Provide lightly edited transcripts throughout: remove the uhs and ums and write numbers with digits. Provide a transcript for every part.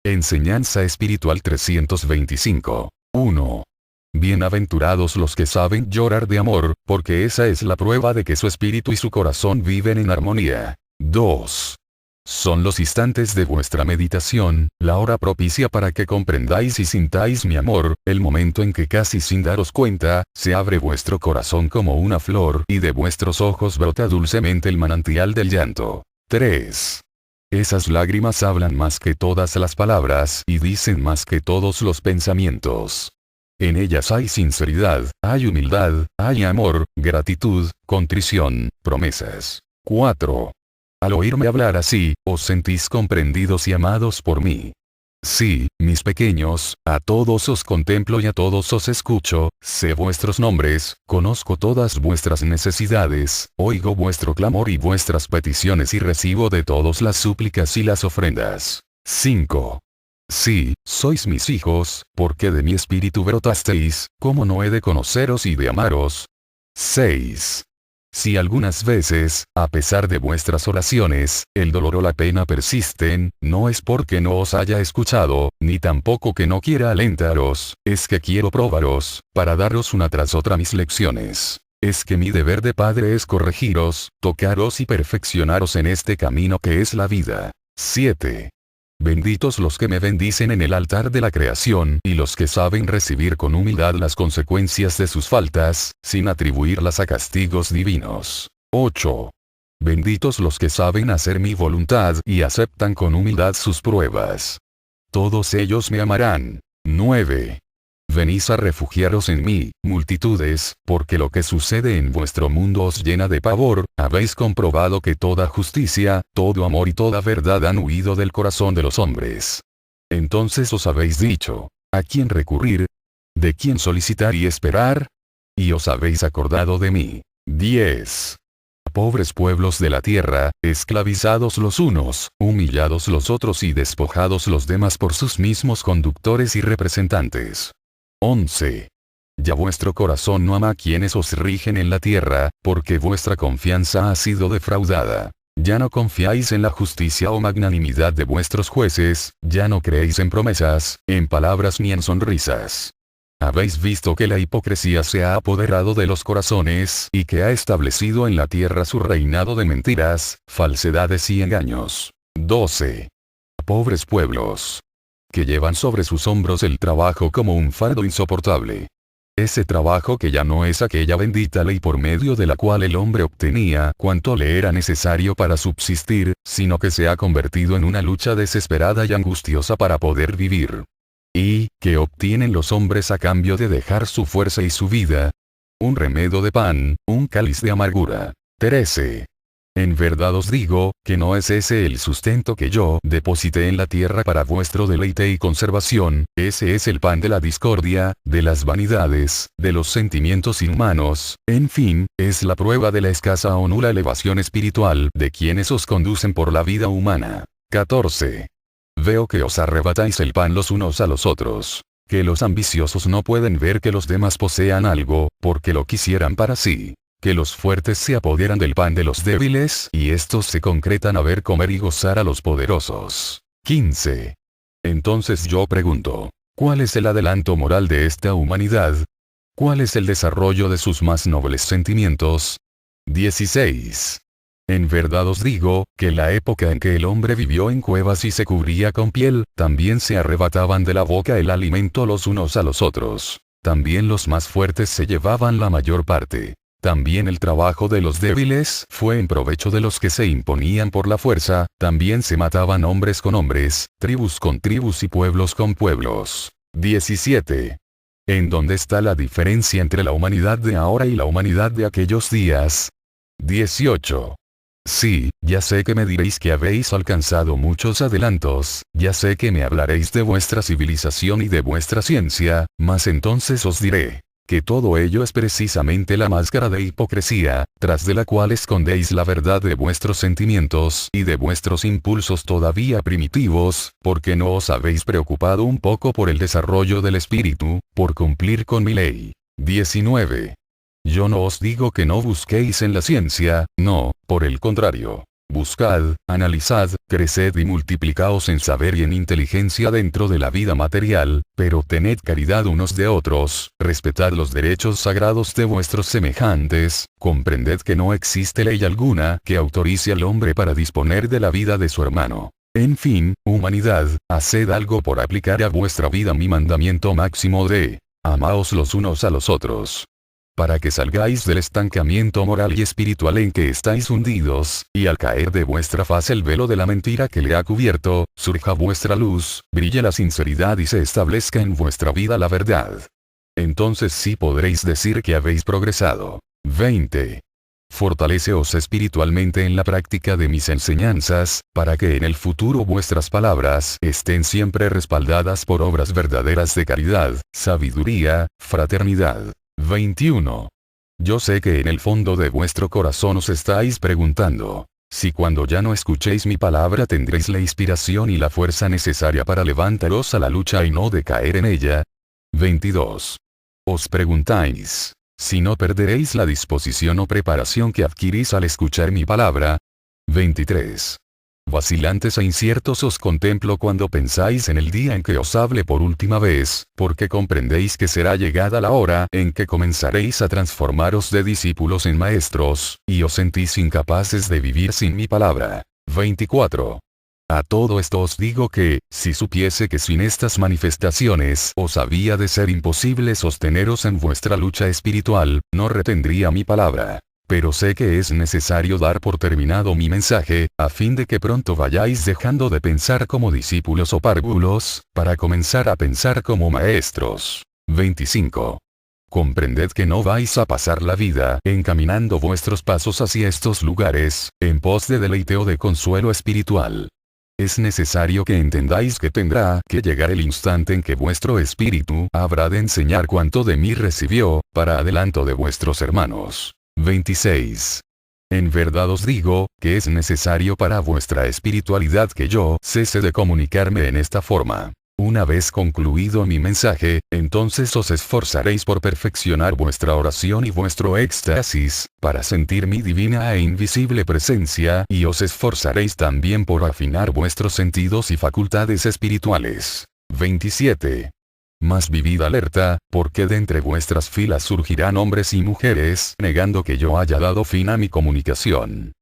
Enseñanza espiritual 325. 1. Bienaventurados los que saben llorar de amor, porque esa es la prueba de que su espíritu y su corazón viven en armonía. 2. Son los instantes de vuestra meditación, la hora propicia para que comprendáis y sintáis mi amor, el momento en que casi sin daros cuenta, se abre vuestro corazón como una flor y de vuestros ojos brota dulcemente el manantial del llanto. 3. Esas lágrimas hablan más que todas las palabras y dicen más que todos los pensamientos. En ellas hay sinceridad, hay humildad, hay amor, gratitud, contrición, promesas. 4. Al oírme hablar así, os sentís comprendidos y amados por mí. Sí, mis pequeños, a todos os contemplo y a todos os escucho, sé vuestros nombres, conozco todas vuestras necesidades, oigo vuestro clamor y vuestras peticiones y recibo de todos las súplicas y las ofrendas. 5. Sí, sois mis hijos, porque de mi espíritu brotasteis, ¿cómo no he de conoceros y de amaros? 6. Si algunas veces, a pesar de vuestras oraciones, el dolor o la pena persisten, no es porque no os haya escuchado, ni tampoco que no quiera alentaros, es que quiero probaros, para daros una tras otra mis lecciones. Es que mi deber de padre es corregiros, tocaros y perfeccionaros en este camino que es la vida. 7. Benditos los que me bendicen en el altar de la creación y los que saben recibir con humildad las consecuencias de sus faltas, sin atribuirlas a castigos divinos. 8. Benditos los que saben hacer mi voluntad y aceptan con humildad sus pruebas. Todos ellos me amarán. 9. Venís a refugiaros en mí, multitudes, porque lo que sucede en vuestro mundo os llena de pavor, habéis comprobado que toda justicia, todo amor y toda verdad han huido del corazón de los hombres. Entonces os habéis dicho, ¿a quién recurrir? ¿De quién solicitar y esperar? Y os habéis acordado de mí. 10. Pobres pueblos de la tierra, esclavizados los unos, humillados los otros y despojados los demás por sus mismos conductores y representantes. 11. Ya vuestro corazón no ama a quienes os rigen en la tierra, porque vuestra confianza ha sido defraudada. Ya no confiáis en la justicia o magnanimidad de vuestros jueces, ya no creéis en promesas, en palabras ni en sonrisas. Habéis visto que la hipocresía se ha apoderado de los corazones y que ha establecido en la tierra su reinado de mentiras, falsedades y engaños. 12. Pobres pueblos, que llevan sobre sus hombros el trabajo como un fardo insoportable. Ese trabajo que ya no es aquella bendita ley por medio de la cual el hombre obtenía cuanto le era necesario para subsistir, sino que se ha convertido en una lucha desesperada y angustiosa para poder vivir. ¿Y qué obtienen los hombres a cambio de dejar su fuerza y su vida? Un remedo de pan, un cáliz de amargura. 13. En verdad os digo, que no es ese el sustento que yo deposité en la tierra para vuestro deleite y conservación, ese es el pan de la discordia, de las vanidades, de los sentimientos inhumanos, en fin, es la prueba de la escasa o nula elevación espiritual de quienes os conducen por la vida humana. 14. Veo que os arrebatáis el pan los unos a los otros, que los ambiciosos no pueden ver que los demás posean algo, porque lo quisieran para sí. Que los fuertes se apoderan del pan de los débiles y estos se concretan a ver comer y gozar a los poderosos. 15. Entonces yo pregunto, ¿cuál es el adelanto moral de esta humanidad? ¿Cuál es el desarrollo de sus más nobles sentimientos? 16. En verdad os digo, que en la época en que el hombre vivió en cuevas y se cubría con piel, también se arrebataban de la boca el alimento los unos a los otros. También los más fuertes se llevaban la mayor parte. También el trabajo de los débiles fue en provecho de los que se imponían por la fuerza, también se mataban hombres con hombres, tribus con tribus y pueblos con pueblos. 17. ¿En dónde está la diferencia entre la humanidad de ahora y la humanidad de aquellos días? 18. Sí, ya sé que me diréis que habéis alcanzado muchos adelantos, ya sé que me hablaréis de vuestra civilización y de vuestra ciencia, mas entonces os diré que todo ello es precisamente la máscara de hipocresía, tras de la cual escondéis la verdad de vuestros sentimientos y de vuestros impulsos todavía primitivos, porque no os habéis preocupado un poco por el desarrollo del espíritu, por cumplir con mi ley. 19. Yo no os digo que no busquéis en la ciencia, no, por el contrario. Buscad, analizad, creced y multiplicaos en saber y en inteligencia dentro de la vida material, pero tened caridad unos de otros, respetad los derechos sagrados de vuestros semejantes, comprended que no existe ley alguna que autorice al hombre para disponer de la vida de su hermano. En fin, humanidad, haced algo por aplicar a vuestra vida mi mandamiento máximo de, amaos los unos a los otros. Para que salgáis del estancamiento moral y espiritual en que estáis hundidos, y al caer de vuestra faz el velo de la mentira que le ha cubierto, surja vuestra luz, brille la sinceridad y se establezca en vuestra vida la verdad. Entonces sí podréis decir que habéis progresado. 20. Fortaleceos espiritualmente en la práctica de mis enseñanzas, para que en el futuro vuestras palabras estén siempre respaldadas por obras verdaderas de caridad, sabiduría, fraternidad. 21. Yo sé que en el fondo de vuestro corazón os estáis preguntando, si cuando ya no escuchéis mi palabra tendréis la inspiración y la fuerza necesaria para levantaros a la lucha y no decaer en ella. 22. Os preguntáis, si no perderéis la disposición o preparación que adquirís al escuchar mi palabra. 23. Vacilantes e inciertos os contemplo cuando pensáis en el día en que os hable por última vez, porque comprendéis que será llegada la hora en que comenzaréis a transformaros de discípulos en maestros, y os sentís incapaces de vivir sin mi palabra. 24. A todo esto os digo que, si supiese que sin estas manifestaciones os había de ser imposible sosteneros en vuestra lucha espiritual, no retendría mi palabra. Pero sé que es necesario dar por terminado mi mensaje, a fin de que pronto vayáis dejando de pensar como discípulos o párvulos, para comenzar a pensar como maestros. 25. Comprended que no vais a pasar la vida encaminando vuestros pasos hacia estos lugares, en pos de deleite o de consuelo espiritual. Es necesario que entendáis que tendrá que llegar el instante en que vuestro espíritu habrá de enseñar cuanto de mí recibió, para adelanto de vuestros hermanos. 26. En verdad os digo, que es necesario para vuestra espiritualidad que yo cese de comunicarme en esta forma. Una vez concluido mi mensaje, entonces os esforzaréis por perfeccionar vuestra oración y vuestro éxtasis, para sentir mi divina e invisible presencia, y os esforzaréis también por afinar vuestros sentidos y facultades espirituales. 27. Mas vivid alerta, porque de entre vuestras filas surgirán hombres y mujeres negando que yo haya dado fin a mi comunicación.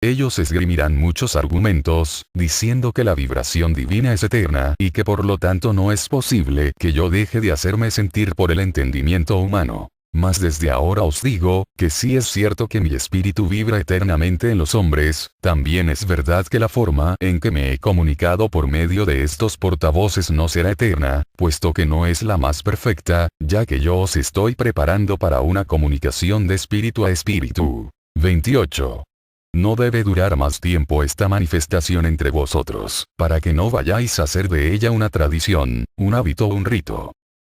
Ellos esgrimirán muchos argumentos, diciendo que la vibración divina es eterna y que por lo tanto no es posible que yo deje de hacerme sentir por el entendimiento humano. Mas desde ahora os digo, que si es cierto que mi espíritu vibra eternamente en los hombres, también es verdad que la forma en que me he comunicado por medio de estos portavoces no será eterna, puesto que no es la más perfecta, ya que yo os estoy preparando para una comunicación de espíritu a espíritu. 28. No debe durar más tiempo esta manifestación entre vosotros, para que no vayáis a hacer de ella una tradición, un hábito o un rito.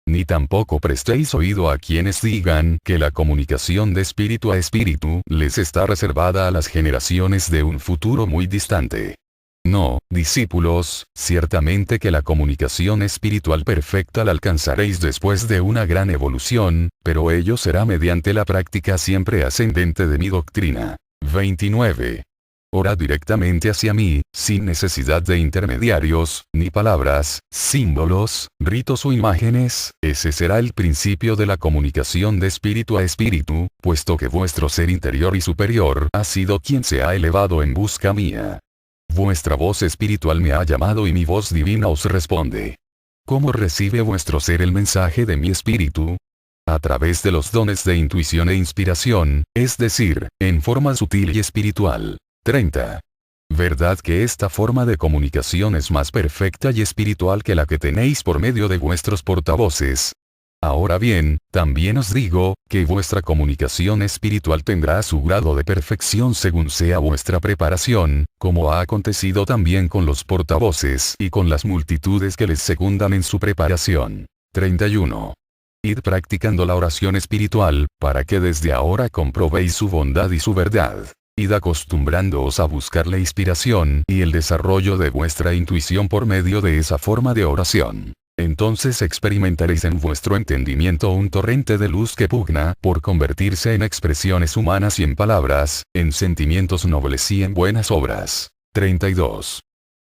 Ni tampoco prestéis oído a quienes digan que la comunicación de espíritu a espíritu les está reservada a las generaciones de un futuro muy distante. No, discípulos, ciertamente que la comunicación espiritual perfecta la alcanzaréis después de una gran evolución, pero ello será mediante la práctica siempre ascendente de mi doctrina. 29. Orad directamente hacia mí, sin necesidad de intermediarios, ni palabras, símbolos, ritos o imágenes, ese será el principio de la comunicación de espíritu a espíritu, puesto que vuestro ser interior y superior ha sido quien se ha elevado en busca mía. Vuestra voz espiritual me ha llamado y mi voz divina os responde. ¿Cómo recibe vuestro ser el mensaje de mi espíritu? A través de los dones de intuición e inspiración, es decir, en forma sutil y espiritual. 30. ¿Verdad que esta forma de comunicación es más perfecta y espiritual que la que tenéis por medio de vuestros portavoces? Ahora bien, también os digo, que vuestra comunicación espiritual tendrá su grado de perfección según sea vuestra preparación, como ha acontecido también con los portavoces y con las multitudes que les secundan en su preparación. 31. Id practicando la oración espiritual, para que desde ahora comprobéis su bondad y su verdad. Id acostumbrándoos a buscar la inspiración y el desarrollo de vuestra intuición por medio de esa forma de oración. Entonces experimentaréis en vuestro entendimiento un torrente de luz que pugna por convertirse en expresiones humanas y en palabras, en sentimientos nobles y en buenas obras. 32.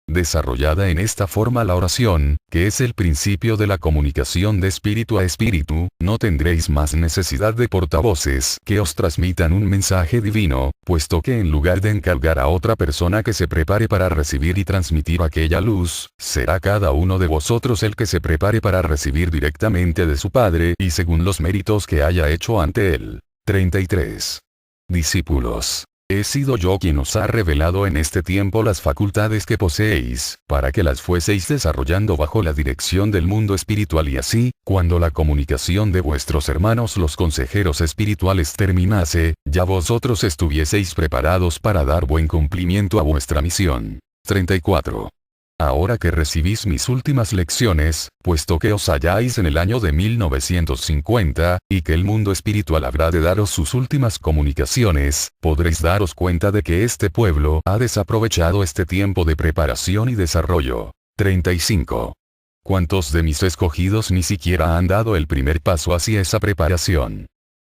Desarrollada en esta forma la oración, que es el principio de la comunicación de espíritu a espíritu, no tendréis más necesidad de portavoces que os transmitan un mensaje divino, puesto que en lugar de encargar a otra persona que se prepare para recibir y transmitir aquella luz, será cada uno de vosotros el que se prepare para recibir directamente de su Padre y según los méritos que haya hecho ante él. 33. Discípulos. He sido yo quien os ha revelado en este tiempo las facultades que poseéis, para que las fueseis desarrollando bajo la dirección del mundo espiritual y así, cuando la comunicación de vuestros hermanos los consejeros espirituales terminase, ya vosotros estuvieseis preparados para dar buen cumplimiento a vuestra misión. 34. Ahora que recibís mis últimas lecciones, puesto que os halláis en el año de 1950, y que el mundo espiritual habrá de daros sus últimas comunicaciones, podréis daros cuenta de que este pueblo ha desaprovechado este tiempo de preparación y desarrollo. 35. ¿Cuántos de mis escogidos ni siquiera han dado el primer paso hacia esa preparación?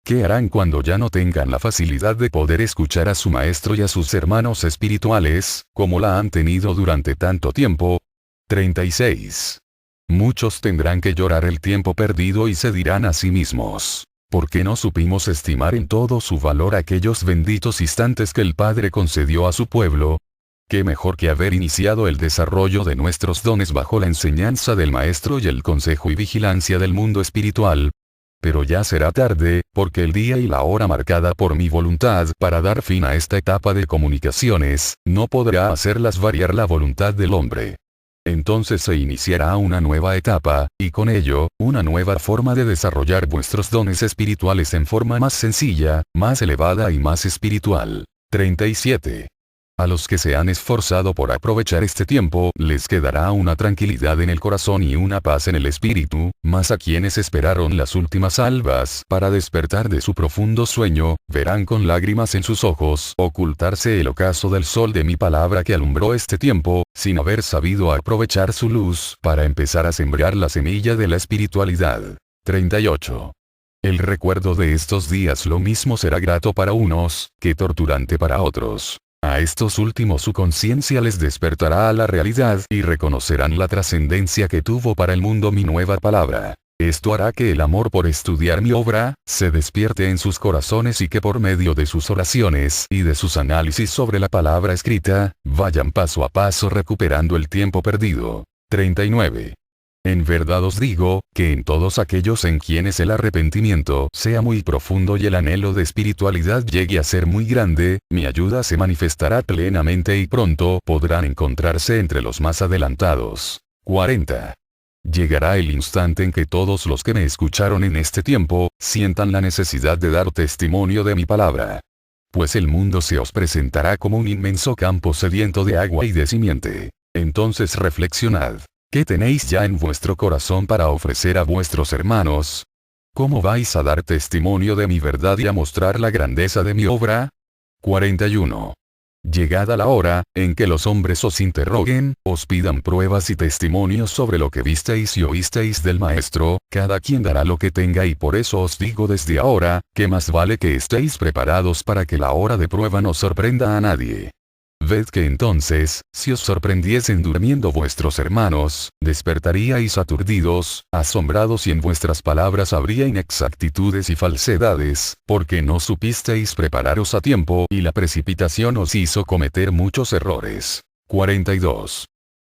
¿Qué harán cuando ya no tengan la facilidad de poder escuchar a su maestro y a sus hermanos espirituales, como la han tenido durante tanto tiempo? 36. Muchos tendrán que llorar el tiempo perdido y se dirán a sí mismos: ¿por qué no supimos estimar en todo su valor aquellos benditos instantes que el Padre concedió a su pueblo? ¿Qué mejor que haber iniciado el desarrollo de nuestros dones bajo la enseñanza del Maestro y el consejo y vigilancia del mundo espiritual? Pero ya será tarde, porque el día y la hora marcada por mi voluntad para dar fin a esta etapa de comunicaciones, no podrá hacerlas variar la voluntad del hombre. Entonces se iniciará una nueva etapa, y con ello, una nueva forma de desarrollar vuestros dones espirituales en forma más sencilla, más elevada y más espiritual. 37. A los que se han esforzado por aprovechar este tiempo, les quedará una tranquilidad en el corazón y una paz en el espíritu, mas a quienes esperaron las últimas albas para despertar de su profundo sueño, verán con lágrimas en sus ojos ocultarse el ocaso del sol de mi palabra que alumbró este tiempo, sin haber sabido aprovechar su luz para empezar a sembrar la semilla de la espiritualidad. 38. El recuerdo de estos días lo mismo será grato para unos, que torturante para otros. A estos últimos su conciencia les despertará a la realidad y reconocerán la trascendencia que tuvo para el mundo mi nueva palabra. Esto hará que el amor por estudiar mi obra, se despierte en sus corazones y que por medio de sus oraciones y de sus análisis sobre la palabra escrita, vayan paso a paso recuperando el tiempo perdido. 39. En verdad os digo, que en todos aquellos en quienes el arrepentimiento sea muy profundo y el anhelo de espiritualidad llegue a ser muy grande, mi ayuda se manifestará plenamente y pronto podrán encontrarse entre los más adelantados. 40. Llegará el instante en que todos los que me escucharon en este tiempo, sientan la necesidad de dar testimonio de mi palabra. Pues el mundo se os presentará como un inmenso campo sediento de agua y de simiente. Entonces reflexionad. ¿Qué tenéis ya en vuestro corazón para ofrecer a vuestros hermanos? ¿Cómo vais a dar testimonio de mi verdad y a mostrar la grandeza de mi obra? 41. Llegada la hora, en que los hombres os interroguen, os pidan pruebas y testimonios sobre lo que visteis y oísteis del Maestro, cada quien dará lo que tenga y por eso os digo desde ahora, que más vale que estéis preparados para que la hora de prueba no sorprenda a nadie. Ved que entonces, si os sorprendiesen durmiendo vuestros hermanos, despertaríais aturdidos, asombrados y en vuestras palabras habría inexactitudes y falsedades, porque no supisteis prepararos a tiempo y la precipitación os hizo cometer muchos errores. 42.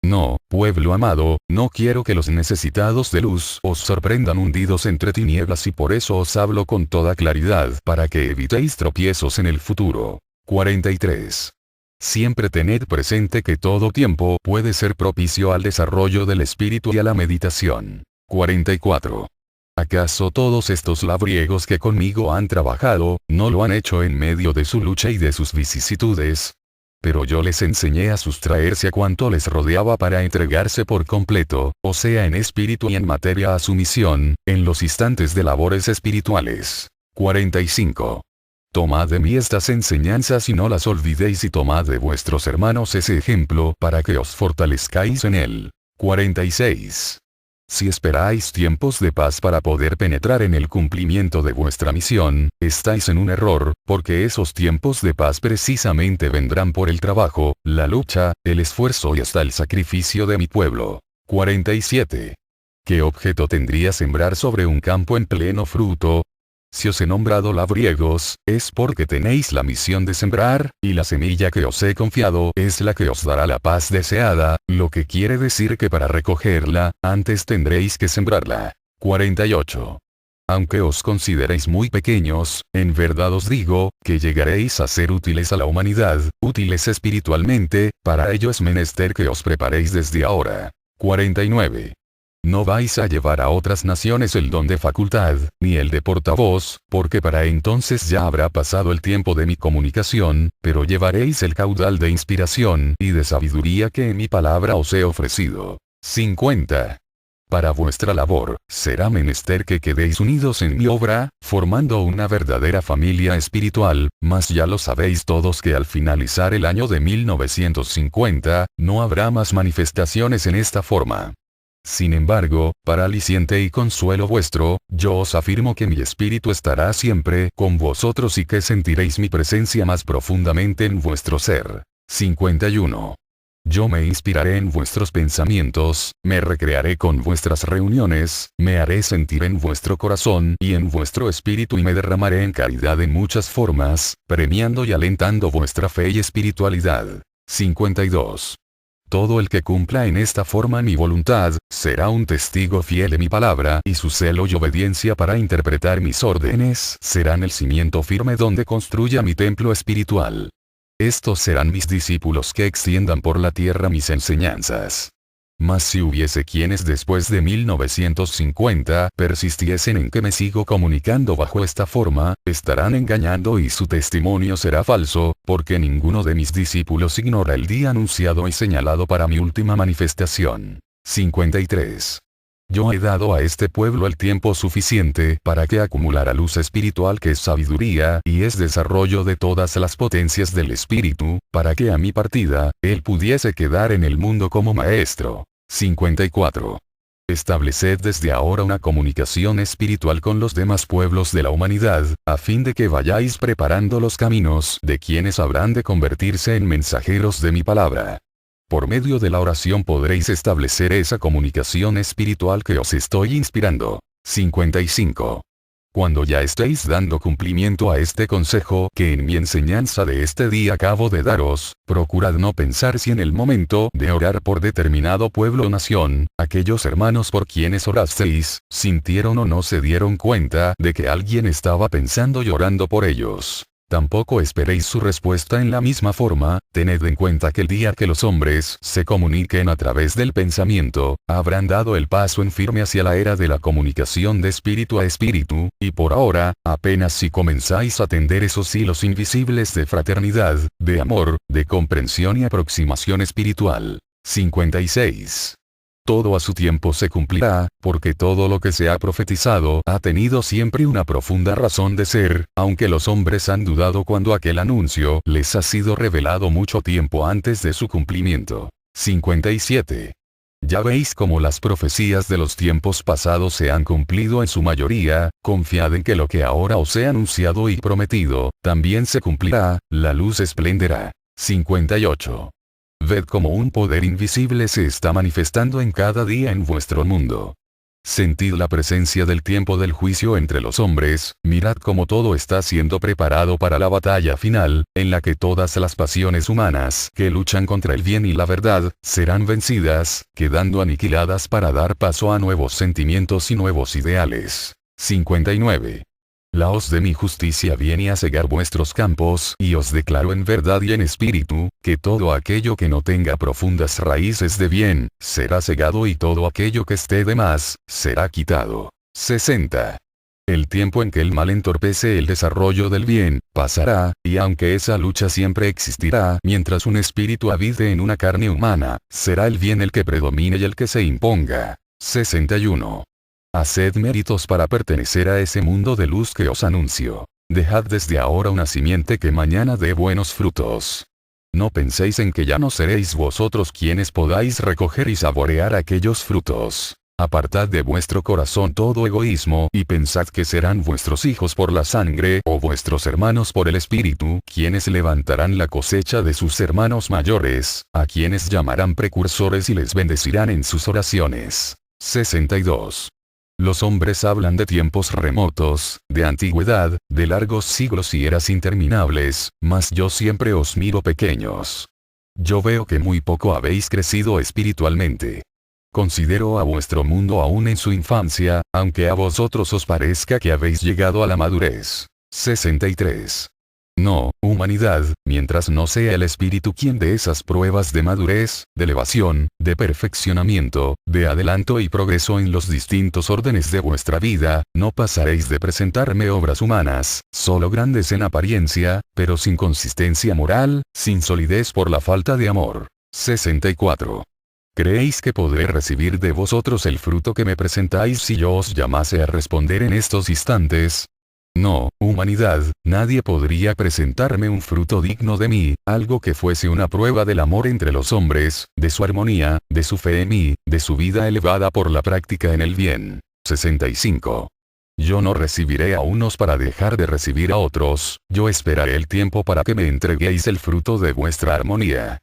No, pueblo amado, no quiero que los necesitados de luz os sorprendan hundidos entre tinieblas y por eso os hablo con toda claridad para que evitéis tropiezos en el futuro. 43. Siempre tened presente que todo tiempo puede ser propicio al desarrollo del espíritu y a la meditación. 44. ¿Acaso todos estos labriegos que conmigo han trabajado, no lo han hecho en medio de su lucha y de sus vicisitudes? Pero yo les enseñé a sustraerse a cuanto les rodeaba para entregarse por completo, o sea en espíritu y en materia a su misión, en los instantes de labores espirituales. 45. Tomad de mí estas enseñanzas y no las olvidéis y tomad de vuestros hermanos ese ejemplo para que os fortalezcáis en él. 46. Si esperáis tiempos de paz para poder penetrar en el cumplimiento de vuestra misión, estáis en un error, porque esos tiempos de paz precisamente vendrán por el trabajo, la lucha, el esfuerzo y hasta el sacrificio de mi pueblo. 47. ¿Qué objeto tendría sembrar sobre un campo en pleno fruto? Si os he nombrado labriegos, es porque tenéis la misión de sembrar, y la semilla que os he confiado es la que os dará la paz deseada, lo que quiere decir que para recogerla, antes tendréis que sembrarla. 48. Aunque os consideréis muy pequeños, en verdad os digo, que llegaréis a ser útiles a la humanidad, útiles espiritualmente, para ello es menester que os preparéis desde ahora. 49. No vais a llevar a otras naciones el don de facultad, ni el de portavoz, porque para entonces ya habrá pasado el tiempo de mi comunicación, pero llevaréis el caudal de inspiración y de sabiduría que en mi palabra os he ofrecido. 50. Para vuestra labor, será menester que quedéis unidos en mi obra, formando una verdadera familia espiritual, mas ya lo sabéis todos que al finalizar el año de 1950, no habrá más manifestaciones en esta forma. Sin embargo, para aliciente y consuelo vuestro, yo os afirmo que mi espíritu estará siempre con vosotros y que sentiréis mi presencia más profundamente en vuestro ser. 51. Yo me inspiraré en vuestros pensamientos, me recrearé con vuestras reuniones, me haré sentir en vuestro corazón y en vuestro espíritu y me derramaré en caridad en muchas formas, premiando y alentando vuestra fe y espiritualidad. 52. Todo el que cumpla en esta forma mi voluntad, será un testigo fiel de mi palabra y su celo y obediencia para interpretar mis órdenes serán el cimiento firme donde construya mi templo espiritual. Estos serán mis discípulos que extiendan por la tierra mis enseñanzas. Mas si hubiese quienes después de 1950 persistiesen en que me sigo comunicando bajo esta forma, estarán engañando y su testimonio será falso, porque ninguno de mis discípulos ignora el día anunciado y señalado para mi última manifestación. 53. Yo he dado a este pueblo el tiempo suficiente para que acumulara luz espiritual que es sabiduría y es desarrollo de todas las potencias del espíritu, para que a mi partida, él pudiese quedar en el mundo como maestro. 54. Estableced desde ahora una comunicación espiritual con los demás pueblos de la humanidad, a fin de que vayáis preparando los caminos de quienes habrán de convertirse en mensajeros de mi palabra. Por medio de la oración podréis establecer esa comunicación espiritual que os estoy inspirando. 55. Cuando ya estéis dando cumplimiento a este consejo que en mi enseñanza de este día acabo de daros, procurad no pensar si en el momento de orar por determinado pueblo o nación, aquellos hermanos por quienes orasteis, sintieron o no se dieron cuenta de que alguien estaba pensando y orando por ellos. Tampoco esperéis su respuesta en la misma forma, tened en cuenta que el día que los hombres se comuniquen a través del pensamiento, habrán dado el paso en firme hacia la era de la comunicación de espíritu a espíritu, y por ahora, apenas si comenzáis a tender esos hilos invisibles de fraternidad, de amor, de comprensión y aproximación espiritual. 56. Todo a su tiempo se cumplirá, porque todo lo que se ha profetizado ha tenido siempre una profunda razón de ser, aunque los hombres han dudado cuando aquel anuncio les ha sido revelado mucho tiempo antes de su cumplimiento. 57. Ya veis cómo las profecías de los tiempos pasados se han cumplido en su mayoría, confiad en que lo que ahora os he anunciado y prometido, también se cumplirá, la luz esplenderá. 58. Ved cómo un poder invisible se está manifestando en cada día en vuestro mundo. Sentid la presencia del tiempo del juicio entre los hombres, mirad cómo todo está siendo preparado para la batalla final, en la que todas las pasiones humanas que luchan contra el bien y la verdad, serán vencidas, quedando aniquiladas para dar paso a nuevos sentimientos y nuevos ideales. 59. La hoz de mi justicia viene a cegar vuestros campos, y os declaro en verdad y en espíritu, que todo aquello que no tenga profundas raíces de bien, será cegado y todo aquello que esté de más, será quitado. 60. El tiempo en que el mal entorpece el desarrollo del bien, pasará, y aunque esa lucha siempre existirá mientras un espíritu habite en una carne humana, será el bien el que predomine y el que se imponga. 61. Haced méritos para pertenecer a ese mundo de luz que os anuncio. Dejad desde ahora una simiente que mañana dé buenos frutos. No penséis en que ya no seréis vosotros quienes podáis recoger y saborear aquellos frutos. Apartad de vuestro corazón todo egoísmo y pensad que serán vuestros hijos por la sangre o vuestros hermanos por el espíritu, quienes levantarán la cosecha de sus hermanos mayores, a quienes llamarán precursores y les bendecirán en sus oraciones. 62. Los hombres hablan de tiempos remotos, de antigüedad, de largos siglos y eras interminables, mas yo siempre os miro pequeños. Yo veo que muy poco habéis crecido espiritualmente. Considero a vuestro mundo aún en su infancia, aunque a vosotros os parezca que habéis llegado a la madurez. 63. No, humanidad, mientras no sea el espíritu quien dé esas pruebas de madurez, de elevación, de perfeccionamiento, de adelanto y progreso en los distintos órdenes de vuestra vida, no pasaréis de presentarme obras humanas, solo grandes en apariencia, pero sin consistencia moral, sin solidez por la falta de amor. 64. ¿Creéis que podré recibir de vosotros el fruto que me presentáis si yo os llamase a responder en estos instantes? No, humanidad, nadie podría presentarme un fruto digno de mí, algo que fuese una prueba del amor entre los hombres, de su armonía, de su fe en mí, de su vida elevada por la práctica en el bien. 65. Yo no recibiré a unos para dejar de recibir a otros, yo esperaré el tiempo para que me entreguéis el fruto de vuestra armonía.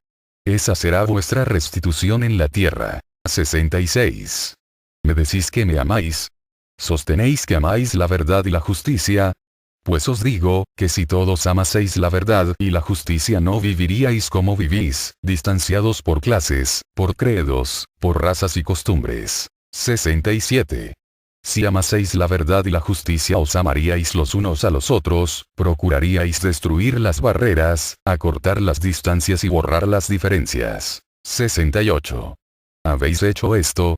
Esa será vuestra restitución en la tierra. 66. ¿Me decís que me amáis? ¿Sostenéis que amáis la verdad y la justicia? Pues os digo, que si todos amaseis la verdad y la justicia no viviríais como vivís, distanciados por clases, por credos, por razas y costumbres. 67. Si amaseis la verdad y la justicia os amaríais los unos a los otros, procuraríais destruir las barreras, acortar las distancias y borrar las diferencias. 68. ¿Habéis hecho esto?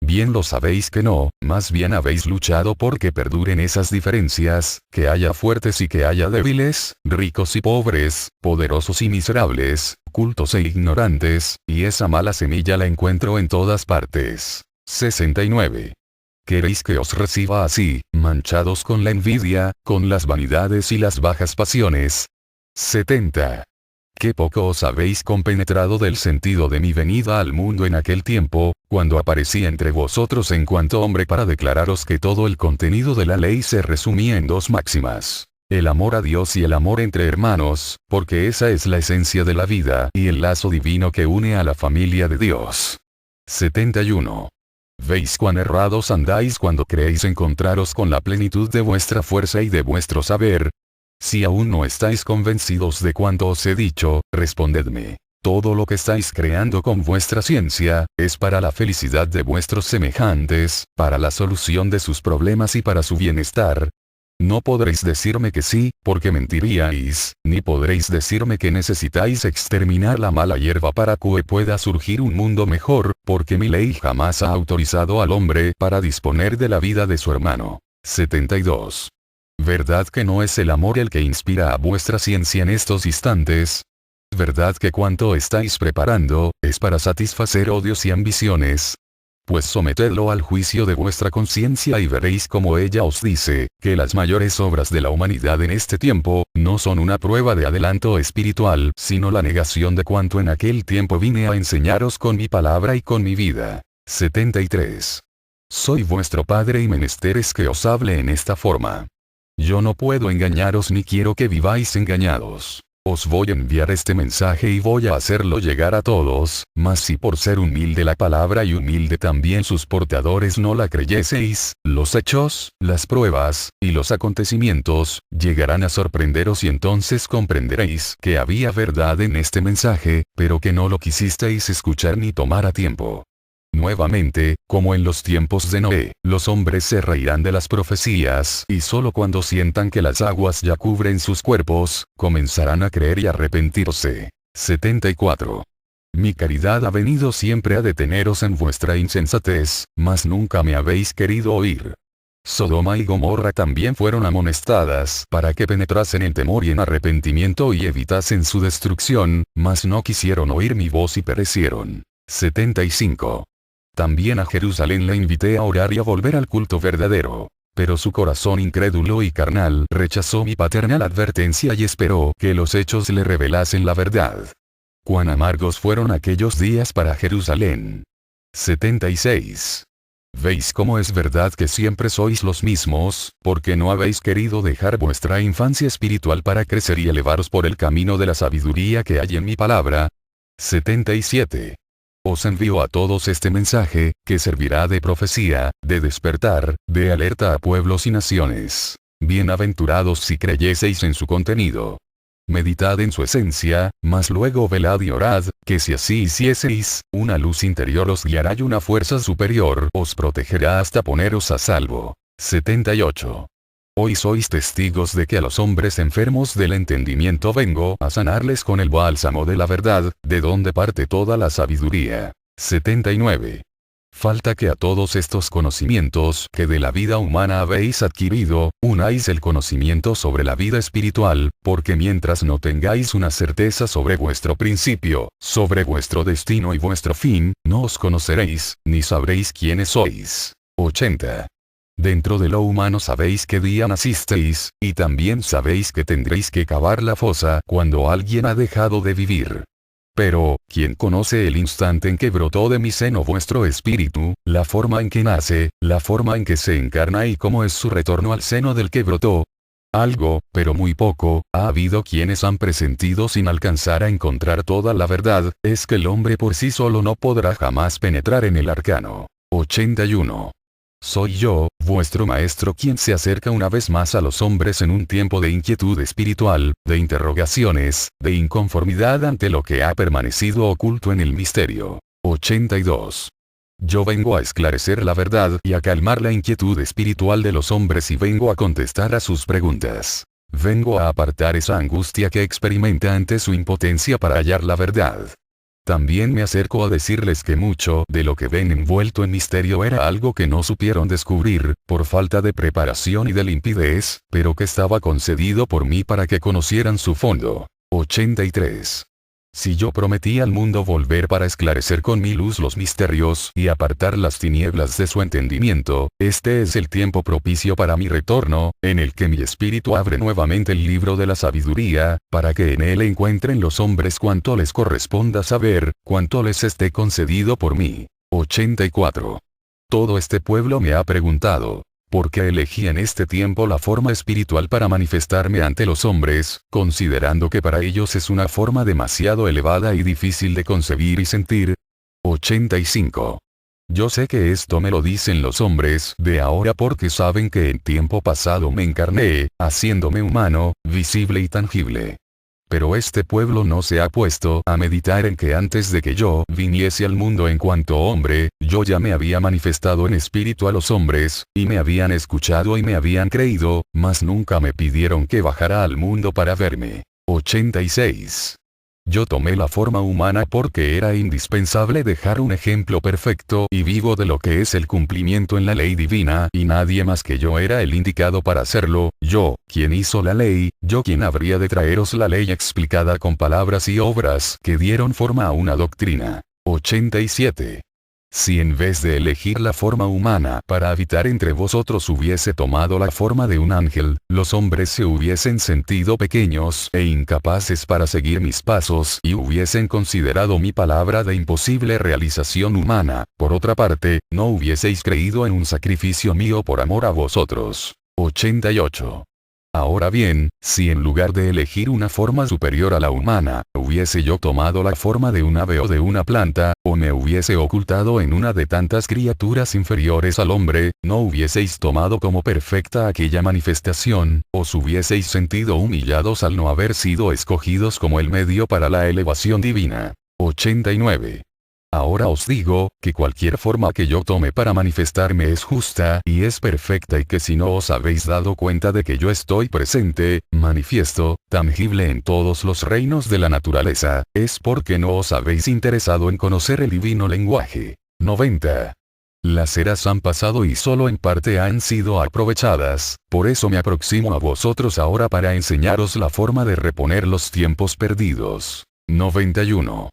Bien lo sabéis que no, más bien habéis luchado porque perduren esas diferencias, que haya fuertes y que haya débiles, ricos y pobres, poderosos y miserables, cultos e ignorantes, y esa mala semilla la encuentro en todas partes. 69. ¿Queréis que os reciba así, manchados con la envidia, con las vanidades y las bajas pasiones? 70. Qué poco os habéis compenetrado del sentido de mi venida al mundo en aquel tiempo, cuando aparecí entre vosotros en cuanto hombre para declararos que todo el contenido de la ley se resumía en dos máximas. El amor a Dios y el amor entre hermanos, porque esa es la esencia de la vida y el lazo divino que une a la familia de Dios. 71. ¿Veis cuán errados andáis cuando creéis encontraros con la plenitud de vuestra fuerza y de vuestro saber? Si aún no estáis convencidos de cuanto os he dicho, respondedme. Todo lo que estáis creando con vuestra ciencia, es para la felicidad de vuestros semejantes, para la solución de sus problemas y para su bienestar. No podréis decirme que sí, porque mentiríais, ni podréis decirme que necesitáis exterminar la mala hierba para que pueda surgir un mundo mejor, porque mi ley jamás ha autorizado al hombre para disponer de la vida de su hermano. 72. ¿Verdad que no es el amor el que inspira a vuestra ciencia en estos instantes? ¿Verdad que cuanto estáis preparando, es para satisfacer odios y ambiciones? Pues sometedlo al juicio de vuestra conciencia y veréis como ella os dice, que las mayores obras de la humanidad en este tiempo, no son una prueba de adelanto espiritual, sino la negación de cuanto en aquel tiempo vine a enseñaros con mi palabra y con mi vida. 73. Soy vuestro Padre y menester es que os hable en esta forma. Yo no puedo engañaros ni quiero que viváis engañados. Os voy a enviar este mensaje y voy a hacerlo llegar a todos, mas si por ser humilde la palabra y humilde también sus portadores no la creyeseis, los hechos, las pruebas, y los acontecimientos, llegarán a sorprenderos y entonces comprenderéis que había verdad en este mensaje, pero que no lo quisisteis escuchar ni tomar a tiempo. Nuevamente, como en los tiempos de Noé, los hombres se reirán de las profecías y solo cuando sientan que las aguas ya cubren sus cuerpos, comenzarán a creer y arrepentirse. 74. Mi caridad ha venido siempre a deteneros en vuestra insensatez, mas nunca me habéis querido oír. Sodoma y Gomorra también fueron amonestadas para que penetrasen en temor y en arrepentimiento y evitasen su destrucción, mas no quisieron oír mi voz y perecieron. 75. También a Jerusalén le invité a orar y a volver al culto verdadero. Pero su corazón incrédulo y carnal rechazó mi paternal advertencia y esperó que los hechos le revelasen la verdad. Cuán amargos fueron aquellos días para Jerusalén. 76. ¿Veis cómo es verdad que siempre sois los mismos, porque no habéis querido dejar vuestra infancia espiritual para crecer y elevaros por el camino de la sabiduría que hay en mi palabra? 77. Os envío a todos este mensaje, que servirá de profecía, de despertar, de alerta a pueblos y naciones. Bienaventurados si creyeseis en su contenido. Meditad en su esencia, mas luego velad y orad, que si así hicieseis, una luz interior os guiará y una fuerza superior os protegerá hasta poneros a salvo. 78. Hoy sois testigos de que a los hombres enfermos del entendimiento vengo a sanarles con el bálsamo de la verdad, de donde parte toda la sabiduría. 79. Falta que a todos estos conocimientos que de la vida humana habéis adquirido, unáis el conocimiento sobre la vida espiritual, porque mientras no tengáis una certeza sobre vuestro principio, sobre vuestro destino y vuestro fin, no os conoceréis, ni sabréis quiénes sois. 80. Dentro de lo humano sabéis qué día nacisteis, y también sabéis que tendréis que cavar la fosa cuando alguien ha dejado de vivir. Pero, ¿quién conoce el instante en que brotó de mi seno vuestro espíritu, la forma en que nace, la forma en que se encarna y cómo es su retorno al seno del que brotó? Algo, pero muy poco, ha habido quienes han presentido sin alcanzar a encontrar toda la verdad, es que el hombre por sí solo no podrá jamás penetrar en el arcano. 81. Soy yo, vuestro maestro, quien se acerca una vez más a los hombres en un tiempo de inquietud espiritual, de interrogaciones, de inconformidad ante lo que ha permanecido oculto en el misterio. 82. Yo vengo a esclarecer la verdad y a calmar la inquietud espiritual de los hombres y vengo a contestar a sus preguntas. Vengo a apartar esa angustia que experimenta ante su impotencia para hallar la verdad. También me acerco a decirles que mucho de lo que ven envuelto en misterio era algo que no supieron descubrir, por falta de preparación y de limpidez, pero que estaba concedido por mí para que conocieran su fondo. 83. Si yo prometí al mundo volver para esclarecer con mi luz los misterios y apartar las tinieblas de su entendimiento, este es el tiempo propicio para mi retorno, en el que mi espíritu abre nuevamente el libro de la sabiduría, para que en él encuentren los hombres cuanto les corresponda saber, cuanto les esté concedido por mí. 84. Todo este pueblo me ha preguntado, ¿por qué elegí en este tiempo la forma espiritual para manifestarme ante los hombres, considerando que para ellos es una forma demasiado elevada y difícil de concebir y sentir? 85. Yo sé que esto me lo dicen los hombres de ahora porque saben que en tiempo pasado me encarné, haciéndome humano, visible y tangible. Pero este pueblo no se ha puesto a meditar en que antes de que yo viniese al mundo en cuanto hombre, yo ya me había manifestado en espíritu a los hombres, y me habían escuchado y me habían creído, mas nunca me pidieron que bajara al mundo para verme. 86. Yo tomé la forma humana porque era indispensable dejar un ejemplo perfecto y vivo de lo que es el cumplimiento en la ley divina, y nadie más que yo era el indicado para hacerlo, yo, quien hizo la ley, yo quien habría de traeros la ley explicada con palabras y obras que dieron forma a una doctrina. 87. Si en vez de elegir la forma humana para habitar entre vosotros hubiese tomado la forma de un ángel, los hombres se hubiesen sentido pequeños e incapaces para seguir mis pasos y hubiesen considerado mi palabra de imposible realización humana. Por otra parte, no hubieseis creído en un sacrificio mío por amor a vosotros. 88. Ahora bien, si en lugar de elegir una forma superior a la humana, hubiese yo tomado la forma de un ave o de una planta, o me hubiese ocultado en una de tantas criaturas inferiores al hombre, no hubieseis tomado como perfecta aquella manifestación, os hubieseis sentido humillados al no haber sido escogidos como el medio para la elevación divina. 89. Ahora os digo, que cualquier forma que yo tome para manifestarme es justa y es perfecta y que si no os habéis dado cuenta de que yo estoy presente, manifiesto, tangible en todos los reinos de la naturaleza, es porque no os habéis interesado en conocer el divino lenguaje. 90. Las eras han pasado y solo en parte han sido aprovechadas, por eso me aproximo a vosotros ahora para enseñaros la forma de reponer los tiempos perdidos. 91.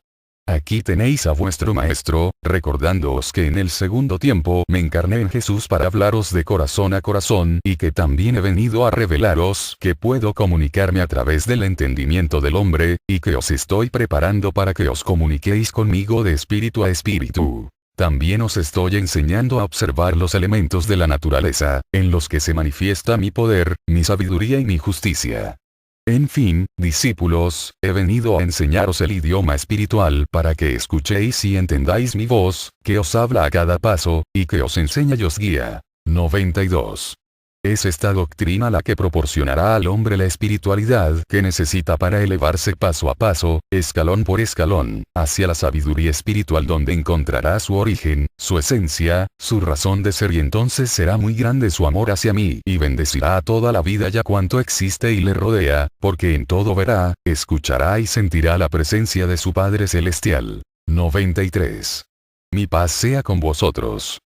Aquí tenéis a vuestro maestro, recordándoos que en el segundo tiempo me encarné en Jesús para hablaros de corazón a corazón y que también he venido a revelaros que puedo comunicarme a través del entendimiento del hombre, y que os estoy preparando para que os comuniquéis conmigo de espíritu a espíritu. También os estoy enseñando a observar los elementos de la naturaleza, en los que se manifiesta mi poder, mi sabiduría y mi justicia. En fin, discípulos, he venido a enseñaros el idioma espiritual para que escuchéis y entendáis mi voz, que os habla a cada paso, y que os enseña y os guía. 92. Es esta doctrina la que proporcionará al hombre la espiritualidad que necesita para elevarse paso a paso, escalón por escalón, hacia la sabiduría espiritual donde encontrará su origen, su esencia, su razón de ser y entonces será muy grande su amor hacia mí y bendecirá a toda la vida y a cuanto existe y le rodea, porque en todo verá, escuchará y sentirá la presencia de su Padre Celestial. 93. Mi paz sea con vosotros.